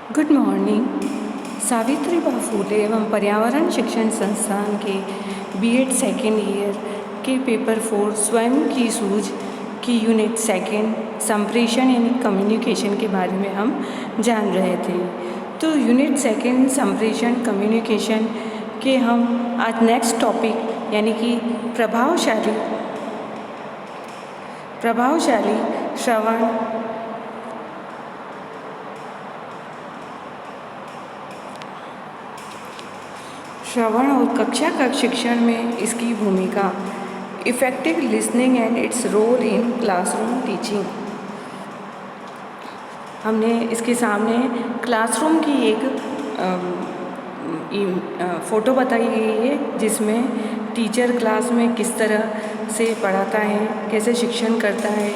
Good morning. Savitribai Phule एवं पर्यावरण शिक्षण संस्थान के बीएड सेकेंड ईयर के पेपर 4 स्वयं की सूझ की यूनिट सेकेंड संप्रेषण यानी कम्युनिकेशन के बारे में हम जान रहे थे। तो यूनिट सेकेंड संप्रेषण कम्युनिकेशन के हम आज नेक्स्ट टॉपिक यानी कि प्रभावशाली श्रवण और कक्षा का शिक्षण में इसकी भूमिका, effective listening and its role in classroom teaching. हमने इसके सामने क्लासरूम की एक फ़ोटो बताई गई है जिसमें टीचर क्लास में किस तरह से पढ़ाता है, कैसे शिक्षण करता है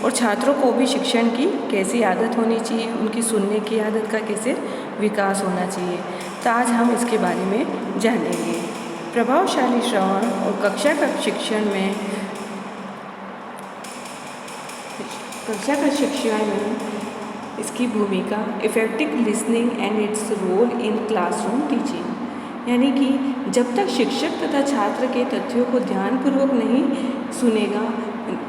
और छात्रों को भी शिक्षण की कैसी आदत होनी चाहिए, उनकी सुनने की आदत का कैसे विकास होना चाहिए। तो आज हम इसके बारे में जानेंगे। प्रभावशाली श्रवण और कक्षा का शिक्षण में इसकी भूमिका, effective listening and its role in classroom teaching. यानी कि जब तक शिक्षक तथा छात्र के तथ्यों को ध्यानपूर्वक नहीं सुनेगा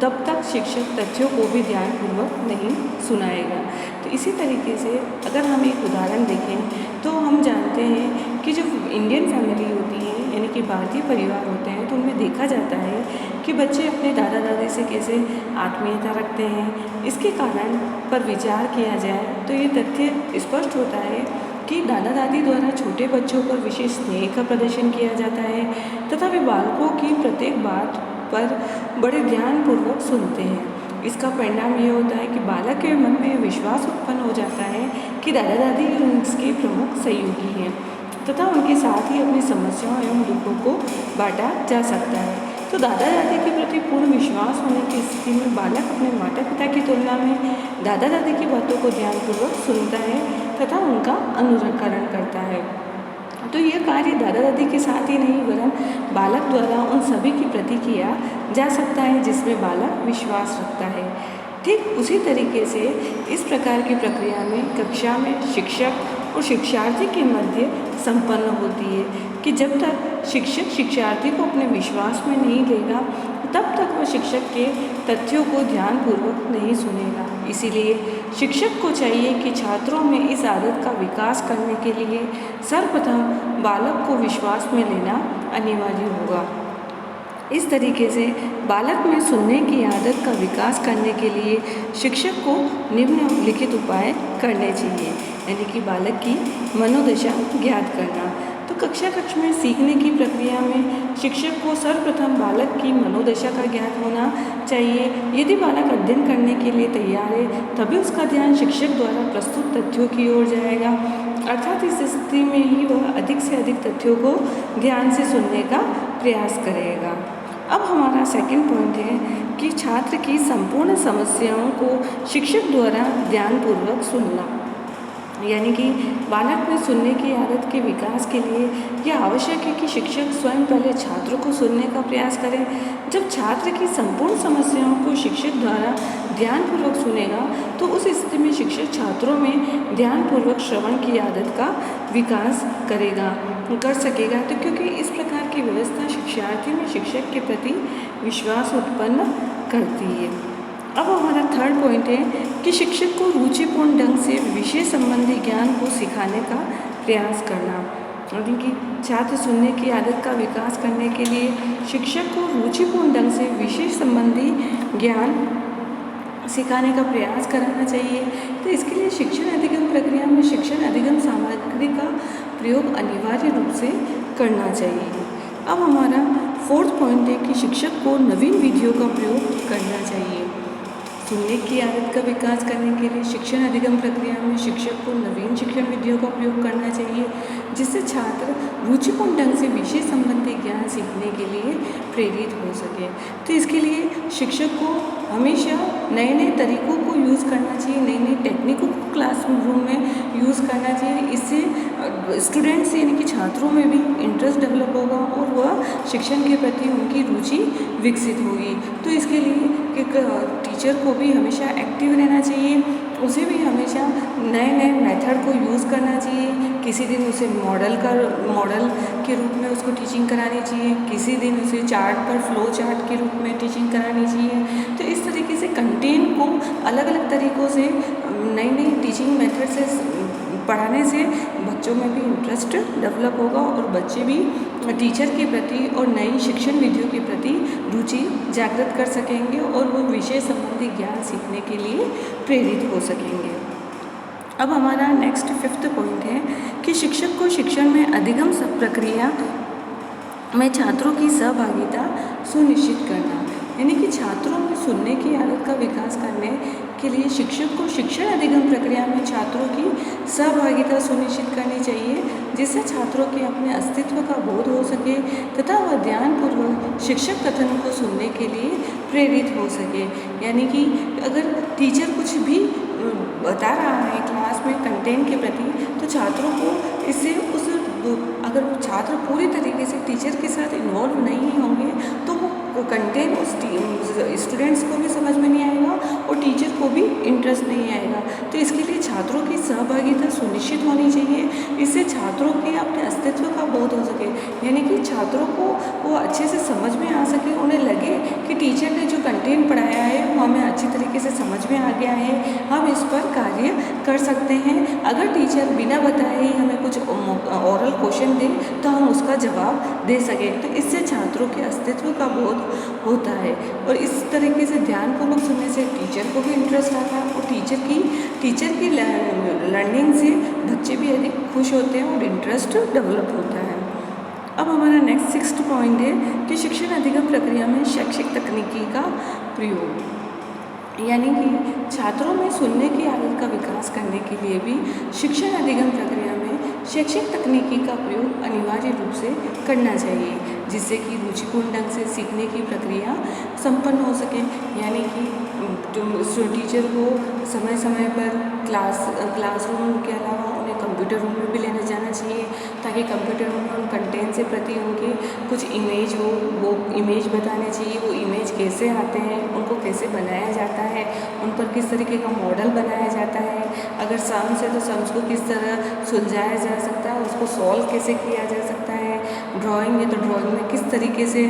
तब तक शिक्षक तथ्यों को भी ध्यानपूर्वक नहीं सुनाएगा। तो इसी तरीके से अगर हम एक उदाहरण देखें तो हम जानते हैं कि जो इंडियन फैमिली होती है यानी कि भारतीय परिवार होते हैं तो उनमें देखा जाता है कि बच्चे अपने दादा दादी से कैसे आत्मीयता रखते हैं। इसके कारण पर विचार किया जाए तो ये तथ्य स्पष्ट होता है कि दादा दादी द्वारा छोटे बच्चों पर विशेष स्नेह का प्रदर्शन किया जाता है तथा वे बालकों की प्रत्येक बात पर बड़े ध्यानपूर्वक सुनते हैं। इसका परिणाम ये होता है कि बालक के मन में विश्वास उत्पन्न हो जाता है कि दादा दादी उनके प्रमुख सहयोगी हैं तथा उनके साथ ही अपनी समस्याओं एवं दुखों को बांटा जा सकता है। तो दादा दादी के प्रति पूर्ण विश्वास होने की स्थिति में बालक अपने माता पिता की तुलना में दादा दादी की बातों को ध्यानपूर्वक सुनता है तथा उनका अनुकरण करता है। तो यह कार्य दादा दादी के साथ ही नहीं वरन बालक द्वारा उन सभी के प्रति किया जा सकता है जिसमें बालक विश्वास रखता है। ठीक उसी तरीके से इस प्रकार की प्रक्रिया में कक्षा में शिक्षक और शिक्षार्थी के मध्य संपन्न होती है कि जब तक शिक्षक शिक्षार्थी को अपने विश्वास में नहीं लेगा तब तक वह शिक्षक के तथ्यों को ध्यानपूर्वक नहीं सुनेगा। इसीलिए शिक्षक को चाहिए कि छात्रों में इस आदत का विकास करने के लिए सर्वप्रथम बालक को विश्वास में लेना अनिवार्य होगा। इस तरीके से बालक में सुनने की आदत का विकास करने के लिए शिक्षक को निम्नलिखित उपाय करने चाहिए, यानी कि बालक की मनोदशा ज्ञात करना। तो कक्ष में सीखने की प्रक्रिया में शिक्षक को सर्वप्रथम बालक की मनोदशा का ज्ञात होना चाहिए। यदि बालक अध्ययन करने के लिए तैयार है तभी उसका ध्यान शिक्षक द्वारा प्रस्तुत तथ्यों की ओर जाएगा, अर्थात इस स्थिति में ही वह अधिक से अधिक तथ्यों को ध्यान से सुनने का प्रयास करेगा। अब हमारा सेकंड पॉइंट है कि छात्र की संपूर्ण समस्याओं को शिक्षक द्वारा ध्यानपूर्वक सुनना। यानी कि बालक में सुनने की आदत के विकास के लिए यह आवश्यक है कि शिक्षक स्वयं पहले छात्र को सुनने का प्रयास करें। जब छात्र की संपूर्ण समस्याओं को शिक्षक द्वारा ध्यानपूर्वक सुनेगा तो उस स्थिति में शिक्षक छात्रों में ध्यानपूर्वक श्रवण की आदत का विकास कर सकेगा। तो क्योंकि इस प्रकार की व्यवस्था शिक्षार्थी में शिक्षक के प्रति विश्वास उत्पन्न करती है। अब हमारा थर्ड पॉइंट है कि शिक्षक को रुचिपूर्ण ढंग से विषय संबंधी ज्ञान को सिखाने का प्रयास करना। यानी कि छात्र सुनने की आदत का विकास करने के लिए शिक्षक को रुचिपूर्ण ढंग से विषय संबंधी ज्ञान सिखाने का प्रयास कराना चाहिए। तो इसके लिए शिक्षण अधिगम प्रक्रिया में शिक्षण अधिगम सामग्री का प्रयोग अनिवार्य रूप से करना चाहिए। अब हमारा फोर्थ पॉइंट है कि शिक्षक को नवीन विधियों का प्रयोग करना चाहिए। सुनने की आदत का विकास करने के लिए शिक्षण अधिगम प्रक्रिया में शिक्षक को नवीन शिक्षण विधियों का प्रयोग करना चाहिए जिससे छात्र रुचिपूर्ण ढंग से विषय संबंधी ज्ञान सीखने के लिए प्रेरित हो सके। तो इसके लिए शिक्षक को हमेशा नए नए तरीकों को यूज़ करना चाहिए, नई नई टेक्निकों को क्लासरूम में यूज़ करना चाहिए। इससे स्टूडेंट्स यानी कि छात्रों में भी इंटरेस्ट डेवलप होगा और वह शिक्षण के प्रति उनकी रुचि विकसित होगी। तो इसके लिए एक टीचर को भी हमेशा एक्टिव रहना चाहिए उसे भी हमेशा नए नए मेथड को यूज़ करना चाहिए। किसी दिन उसे मॉडल के रूप में उसको टीचिंग करानी चाहिए, किसी दिन उसे चार्ट पर फ्लो चार्ट के रूप में टीचिंग करानी चाहिए। तो इस तरीके से कंटेंट को अलग अलग तरीक़ों से नई नई टीचिंग मेथड से पढ़ाने से बच्चों में भी इंटरेस्ट डेवलप होगा और बच्चे भी टीचर के प्रति और नई शिक्षण विधियों के प्रति रुचि जागृत कर सकेंगे और वो विषय संबंधी ज्ञान सीखने के लिए प्रेरित हो सकेंगे। अब हमारा नेक्स्ट 5th पॉइंट है कि शिक्षक को शिक्षण में अधिगम प्रक्रिया में छात्रों की सहभागिता सुनिश्चित करना, यानी कि छात्रों में सुनने की आदत का विकास करने के लिए शिक्षक को शिक्षण अधिगम प्रक्रिया में छात्रों की सहभागिता सुनिश्चित करनी चाहिए, जिससे छात्रों के अपने अस्तित्व का बोध हो सके तथा वह ध्यानपूर्वक शिक्षक कथन को सुनने के लिए प्रेरित हो सके। यानी कि अगर टीचर कुछ भी बता रहा है क्लास में कंटेंट के प्रति, तो छात्रों को इससे अगर छात्र पूरी तरीके से टीचर के साथ इन्वॉल्व नहीं होंगे तो वो कंटेंट उस स्टूडेंट्स को भी समझ में नहीं आएगा और टीचर को भी इंटरेस्ट नहीं आएगा। तो इसके लिए छात्रों की सहभागिता सुनिश्चित होनी चाहिए, इससे छात्रों के अपने अस्तित्व का बोध हो सके, यानी कि छात्रों को वो अच्छे से समझ में आ सके, उन्हें लगे कि टीचर ने जो कंटेंट पढ़ाया है वो हमें अच्छी तरीके से समझ में आ गया है, हम इस पर कार्य कर सकते हैं। अगर टीचर बिना बताए ही हमें कुछ ओरल क्वेश्चन दे तो हम उसका जवाब दे सकें, तो इससे छात्रों के अस्तित्व का बोध होता है और इस तरीके से ध्यानपूर्वक सुनने से टीचर को भी इंटरेस्ट आता है और टीचर की लर्निंग से बच्चे भी अधिक खुश होते हैं और इंटरेस्ट डेवलप होता है। अब हमारा नेक्स्ट 6th पॉइंट है कि शिक्षण अधिगम प्रक्रिया में शैक्षिक तकनीकी का प्रयोग, यानी कि छात्रों में सुनने की आदत का विकास करने के लिए भी शिक्षण अधिगम प्रक्रिया में शैक्षिक तकनीकी का प्रयोग अनिवार्य रूप से करना चाहिए, जिससे कि रुचिपूर्ण ढंग से सीखने की प्रक्रिया संपन्न हो सके। यानी कि टीचर को समय समय पर क्लासरूम के अलावा उन्हें कंप्यूटर रूम में भी लेने जाना चाहिए, ताकि कंप्यूटर रूम में उन कंटेंट से प्रति उनके कुछ इमेज हो, वो इमेज बताने चाहिए, वो इमेज कैसे आते हैं, उनको कैसे बनाया जाता है, उन पर किस तरीके का मॉडल बनाया जाता है, अगर सम्स है तो सम्स को किस तरह सुलझाया जा सकता है, उसको सॉल्व कैसे किया जा सकता है, ड्राइंग है तो ड्राइंग में किस तरीके से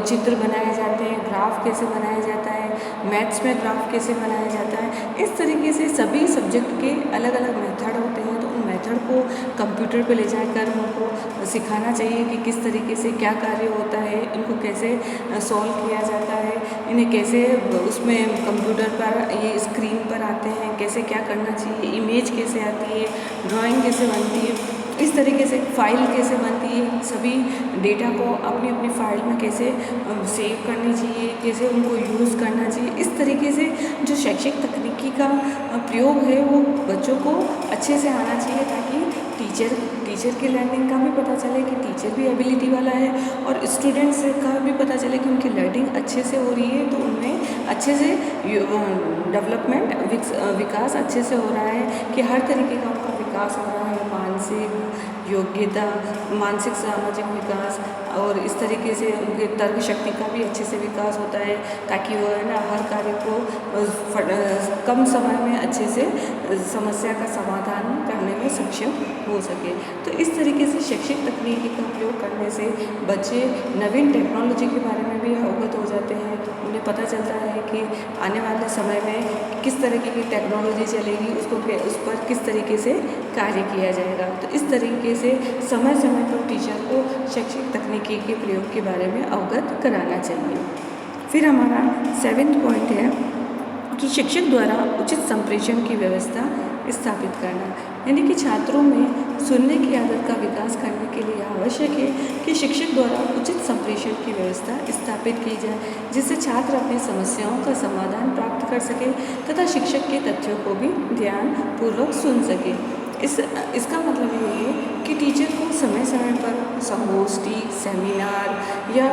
चित्र बनाए जाते हैं, ग्राफ कैसे बनाया जाता है, मैथ्स में ग्राफ कैसे बनाया जाता है। इस तरीके से सभी सब्जेक्ट के अलग अलग मेथड होते हैं, तो उन मेथड को कंप्यूटर पे ले जाकर उनको सिखाना चाहिए कि किस तरीके से क्या कार्य होता है, इनको कैसे सॉल्व किया जाता है, इन्हें कैसे उसमें कंप्यूटर पर ये स्क्रीन पर आते हैं, कैसे क्या करना चाहिए, इमेज कैसे आती है, ड्राइंग कैसे बनती है, इस तरीके से फाइल कैसे बनती है, सभी डेटा को अपनी अपनी फाइल में कैसे सेव करनी चाहिए, कैसे उनको यूज़ करना चाहिए। इस तरीके से जो शैक्षिक तकनीकी का प्रयोग है वो बच्चों को अच्छे से आना चाहिए, ताकि टीचर की लर्निंग का भी पता चले कि टीचर भी एबिलिटी वाला है और स्टूडेंट्स का भी पता चले कि उनकी लर्निंग अच्छे से हो रही है, तो उनमें अच्छे से विकास अच्छे से हो रहा है, कि हर तरीके का उनका विकास हो रहा है, मानसिक योग्यता, मानसिक सामाजिक विकास और इस तरीके से उनके तर्क शक्ति का भी अच्छे से विकास होता है, ताकि वो है ना हर कार्य को कम समय में अच्छे से समस्या का समाधान करने में सक्षम हो सके। तो इस तरीके से शैक्षिक तकनीकी का उपयोग करने से बच्चे नवीन टेक्नोलॉजी के बारे में भी अवगत हो जाते हैं, उन्हें पता चलता है कि आने वाले समय में किस तरीके की टेक्नोलॉजी चलेगी, उस पर किस तरीके से कार्य किया जाएगा। तो इस तरीके से समय समय पर टीचर को शैक्षिक तकनीकी के प्रयोग के बारे में अवगत कराना चाहिए। फिर हमारा 7th पॉइंट है कि शिक्षक द्वारा उचित संप्रेषण की व्यवस्था स्थापित करना, यानी कि छात्रों में सुनने की आदत का विकास करने के लिए आवश्यक है कि शिक्षक द्वारा उचित संप्रेषण की व्यवस्था स्थापित की जाए, जिससे छात्र अपनी समस्याओं का समाधान प्राप्त कर सके तथा शिक्षक के तथ्यों को भी ध्यानपूर्वक सुन सके। इसका मतलब ये है कि टीचर को समय समय पर संगोष्ठी, सेमिनार या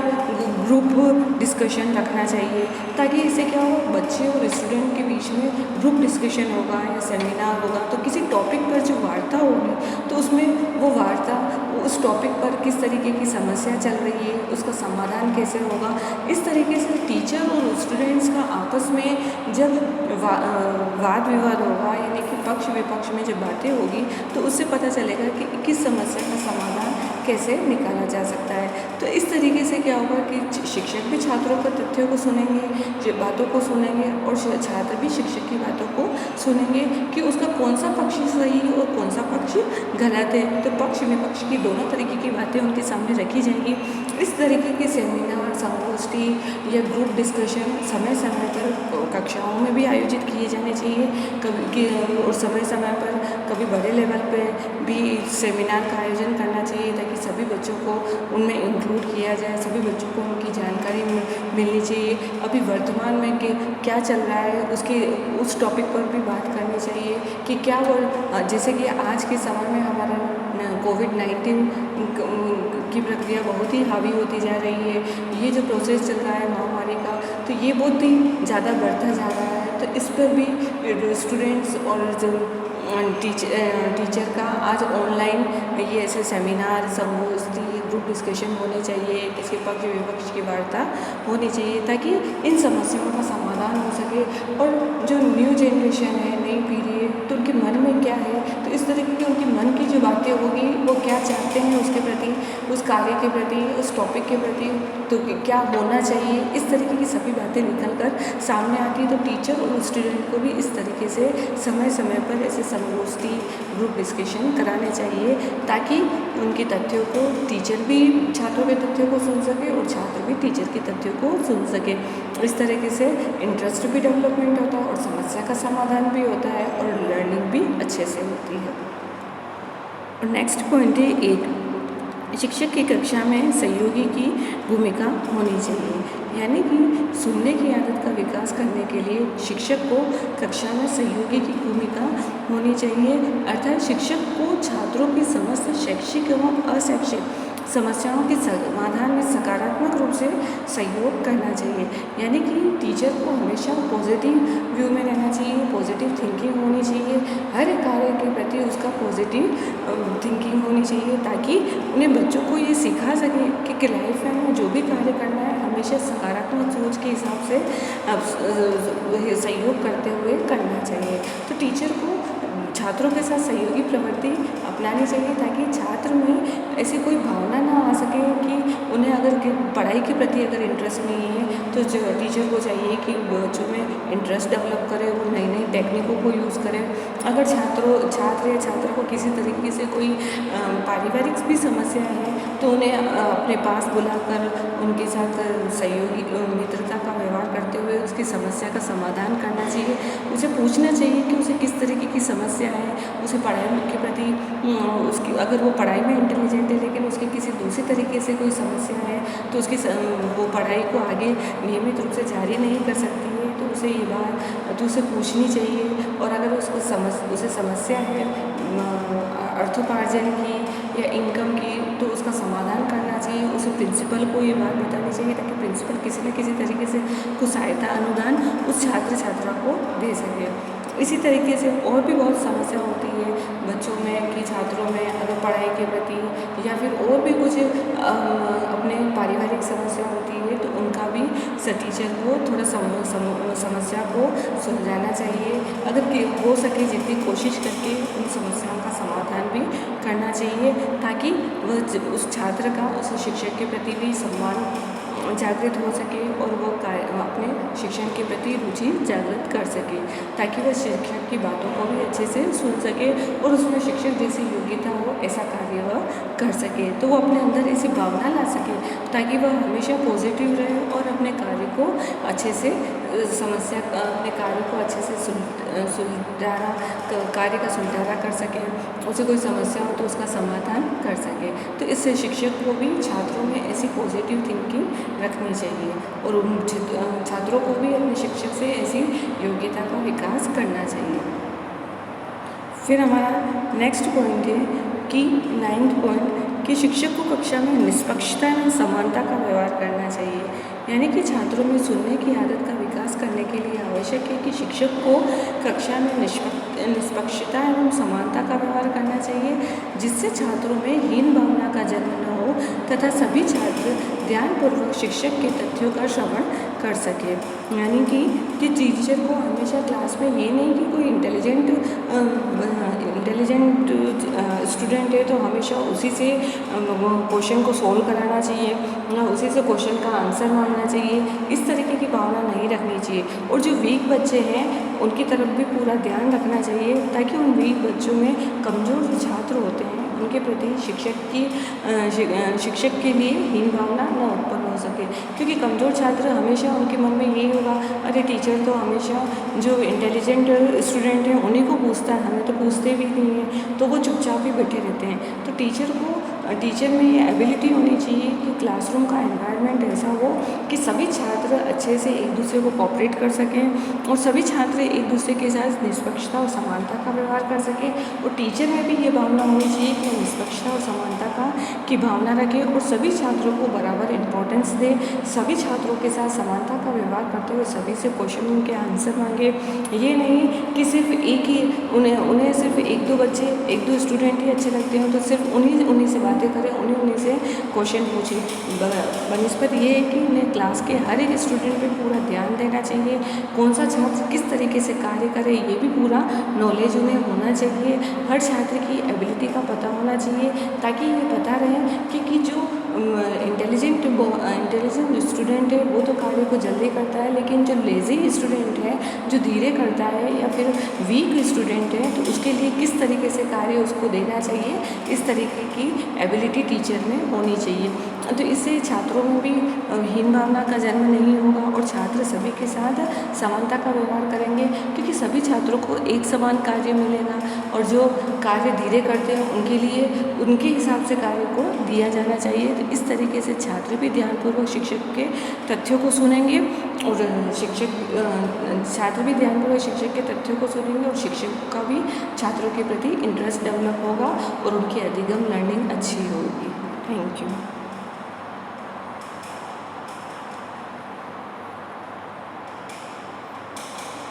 ग्रुप डिस्कशन रखना चाहिए, ताकि इससे क्या हो, बच्चे और स्टूडेंट के बीच में ग्रुप डिस्कशन होगा या सेमिनार होगा, तो किसी टॉपिक पर जो वार्ता होगी तो उसमें वो वार्ता उस टॉपिक पर किस तरीके की समस्या चल रही है, उसका समाधान कैसे होगा। इस तरीके से टीचर और स्टूडेंट्स का आपस में जब वाद विवाद होगा, यानी कि पक्ष विपक्ष में जब बातें होगी, तो उससे पता चलेगा कि किस समस्या का समाधान कैसे निकाला जा सकता है। तो इस तरीके से क्या होगा कि शिक्षक भी छात्रों के तथ्यों को सुनेंगे, बातों को सुनेंगे, और छात्र भी शिक्षक की बातों को सुनेंगे कि उसका कौन सा पक्ष सही है और कौन सा पक्ष गलत है। तो पक्ष विपक्ष की दोनों तरीके की बातें उनके सामने रखी जाएंगी। इस तरीके के सेमिनार, संगोष्ठी या ग्रुप डिस्कशन समय समय पर कक्षाओं में भी आयोजित किए जाने चाहिए। कभी और समय समय पर कभी बड़े लेवल पे भी सेमिनार का आयोजन करना चाहिए, ताकि सभी बच्चों को उनमें इंक्लूड किया जाए, सभी बच्चों को उनकी जानकारी मिलनी चाहिए। अभी वर्तमान में क्या चल रहा है उस टॉपिक पर भी बात करनी चाहिए कि क्या वो, जैसे कि आज के समय में हमारा कोविड-19 की प्रक्रिया बहुत ही हावी होती जा रही है। ये जो प्रोसेस चल रहा है महामारी का, तो ये बहुत ही ज़्यादा बढ़ता जा रहा है। तो इस पर भी स्टूडेंट्स और जो टीचर का आज ऑनलाइन ये ऐसे सेमिनार, संगोष्ठी, ग्रुप डिस्कशन होने चाहिए, इसके पक्ष विपक्ष की वार्ता होनी चाहिए, ताकि इन समस्याओं का समाधान हो सके। और जो न्यू जनरेशन है, नई पीढ़ी है, तो उनके मन में क्या है, तो इस तरीके की उनके मन की जो बातें होगी, वो क्या चाहते हैं उसके प्रति, उस कार्य के प्रति, उस टॉपिक के प्रति, तो क्या होना चाहिए, इस तरीके की सभी बातें निकल कर सामने आती है। तो टीचर और स्टूडेंट को भी इस तरीके से समय समय पर ऐसे संगोष्ठी, ग्रुप डिस्कशन कराने चाहिए, ताकि उनके तथ्यों को, टीचर भी छात्रों के तथ्यों को सुन सके और छात्र भी टीचर के तथ्यों को सुन सके। इस तरीके से इंटरेस्ट भी डेवलपमेंट होता है और समस्या का समाधान भी होता है और लर्निंग भी अच्छे से होती है। और नेक्स्ट पॉइंट है 8, शिक्षक की कक्षा में सहयोगी की भूमिका होनी चाहिए। यानी कि सुनने की आदत का विकास करने के लिए शिक्षक को कक्षा में सहयोगी की भूमिका होनी चाहिए। अर्थात शिक्षक को छात्रों की समस्त शैक्षिक एवं अशैक्षिक समस्याओं के समाधान में सकारात्मक रूप से सहयोग करना चाहिए। यानी कि टीचर को हमेशा पॉजिटिव व्यू में रहना चाहिए, पॉजिटिव थिंकिंग होनी चाहिए, हर कार्य के प्रति उसका पॉजिटिव थिंकिंग होनी चाहिए, ताकि उन्हें बच्चों को ये सिखा सके कि लाइफ में जो भी कार्य करना है हमेशा सकारात्मक सोच के हिसाब से सहयोग करते हुए करना चाहिए। तो टीचर को छात्रों के साथ सहयोगी प्रवृत्ति अपनानी चाहिए, ताकि छात्र में ऐसी कोई भावना ना आ सके कि उन्हें अगर पढ़ाई के प्रति अगर इंटरेस्ट नहीं है, तो जो टीचर को चाहिए कि बच्चों में इंटरेस्ट डेवलप करे, वो नई नई टेक्निकों को यूज़ करे। अगर छात्र या छात्रा को किसी तरीके से कोई पारिवारिक भी समस्या है, तो उन्हें अपने पास बुलाकर उनके साथ सहयोगी मित्रता का व्यवहार करते हुए उसकी समस्या का समाधान करना चाहिए। उसे पूछना चाहिए कि उसे किस तरीके की समस्या है, उसे पढ़ाई के प्रति उसकी, अगर वो पढ़ाई में इंटेलिजेंट है लेकिन उसकी किसी दूसरी तरीके से कोई समस्या है, तो उसकी वो पढ़ाई को आगे नियमित रूप से जारी नहीं कर सकती है, तो उसे ये बात तो उसे पूछनी चाहिए। और अगर उसे समस्या है अर्थोपार्जन की या इनकम की, तो उसका समाधान करना चाहिए। उसे प्रिंसिपल को ये बात बतानी चाहिए, ताकि प्रिंसिपल किसी न किसी तरीके से कुछ सहायता अनुदान उस छात्र छात्रा को दे सके। इसी तरीके से और भी बहुत समस्या होती है बच्चों में कि छात्रों में, अगर पढ़ाई के प्रति या फिर और भी कुछ अपने पारिवारिक समस्या होती है, तो उनका भी टीचर को थोड़ा समस्या को सुलझाना चाहिए। अगर हो सके जितनी कोशिश करके उन समस्याओं का समाधान भी करना चाहिए, ताकि वह उस छात्र का उस शिक्षक के प्रति भी सम्मान जागृत हो सके और वो अपने शिक्षण के प्रति रुचि जागृत कर सके, ताकि वह शिक्षक की बातों को भी अच्छे से सुन सके और उसमें शिक्षक जैसी योग्यता हो ऐसा कार्य वह कर सके। तो वो अपने अंदर ऐसी भावना ला सके, ताकि वह हमेशा पॉजिटिव रहे और अपने कार्य को अच्छे से अपने कार्य को अच्छे से कार्य का सुलझाना कर सके। उसे कोई समस्या हो तो उसका समाधान कर सके। तो इससे शिक्षक को भी छात्रों में ऐसी पॉजिटिव थिंकिंग रखनी चाहिए और उन छात्रों को भी अपने शिक्षक से ऐसी योग्यता का विकास करना चाहिए। फिर हमारा नेक्स्ट पॉइंट है कि 9th पॉइंट कि शिक्षक को कक्षा में निष्पक्षता एवं समानता का व्यवहार करना चाहिए। यानी कि छात्रों में सुनने की आदत का विकास करने के लिए आवश्यक है कि शिक्षक को कक्षा में निष्पक्षता एवं समानता का व्यवहार करना चाहिए, जिससे छात्रों में हीन भावना का जन्म न हो तथा सभी छात्र ध्यानपूर्वक शिक्षक के तथ्यों का श्रवण कर सके। यानी कि टीचर को हमेशा क्लास में ये नहीं कि कोई इंटेलिजेंट स्टूडेंट है तो हमेशा उसी से क्वेश्चन को सोल्व कराना चाहिए, उसी से क्वेश्चन का आंसर मांगना चाहिए, इस तरीके की भावना नहीं रखनी चाहिए। और जो वीक बच्चे हैं उनकी तरफ भी पूरा ध्यान रखना चाहिए, ताकि उन वीक बच्चों में कमज़ोर जो छात्र होते हैं उनके प्रति शिक्षक के लिए हीन भावना न उत्पन्न हो सके। क्योंकि कमज़ोर छात्र हमेशा उनके मन में यही होगा, अरे टीचर तो हमेशा जो इंटेलिजेंट स्टूडेंट हैं उन्हीं को पूछता है, हमें तो पूछते भी नहीं हैं, तो वो चुपचाप ही बैठे रहते हैं। तो टीचर में ये एबिलिटी होनी चाहिए कि क्लासरूम का एनवायरनमेंट ऐसा हो कि सभी छात्र अच्छे से एक दूसरे को कोऑपरेट कर सकें और सभी छात्र एक दूसरे के साथ निष्पक्षता और समानता का व्यवहार कर सकें। और टीचर में भी ये भावना होनी चाहिए कि निष्पक्षता और समानता की भावना रखें और सभी छात्रों को बराबर इम्पोर्टेंस दे, सभी छात्रों के साथ समानता का व्यवहार करते हुए सभी से क्वेश्चन के आंसर मांगे। ये नहीं कि सिर्फ एक ही उन्हें सिर्फ एक दो स्टूडेंट ही अच्छे लगते हैं तो सिर्फ उन्हीं से बातें करें, उन्हीं से क्वेश्चन पूछें। बनस्पत ये है कि उन्हें क्लास के हर एक स्टूडेंट पे पूरा ध्यान देना चाहिए, कौन सा छात्र किस तरीके से कार्य करे ये भी पूरा नॉलेज उन्हें होना चाहिए। हर छात्र की एबिलिटी का पता होना चाहिए, ताकि ये पता रहे कि जो इंटेलिजेंट स्टूडेंट है वो तो कार्य को जल्दी करता है, लेकिन जो लेज़ी स्टूडेंट है, जो धीरे करता है या फिर वीक स्टूडेंट है, तो उसके लिए किस तरीके से कार्य उसको देना चाहिए, इस तरीके की एबिलिटी टीचर में होनी चाहिए। तो इससे छात्रों में भी हीन भावना का जन्म नहीं होगा और छात्र सभी के साथ समानता का व्यवहार करेंगे, क्योंकि सभी छात्रों को एक समान कार्य मिलेगा और जो कार्य धीरे करते हैं उनके लिए उनके हिसाब से कार्य को दिया जाना चाहिए। तो इस तरीके से छात्र भी ध्यानपूर्वक शिक्षक के तथ्यों को सुनेंगे और छात्र भी ध्यानपूर्वक शिक्षक के तथ्यों को सुनेंगे और शिक्षक का भी छात्रों के प्रति इंटरेस्ट डेवलप होगा और उनकी अधिगम लर्निंग अच्छी होगी। Thank you.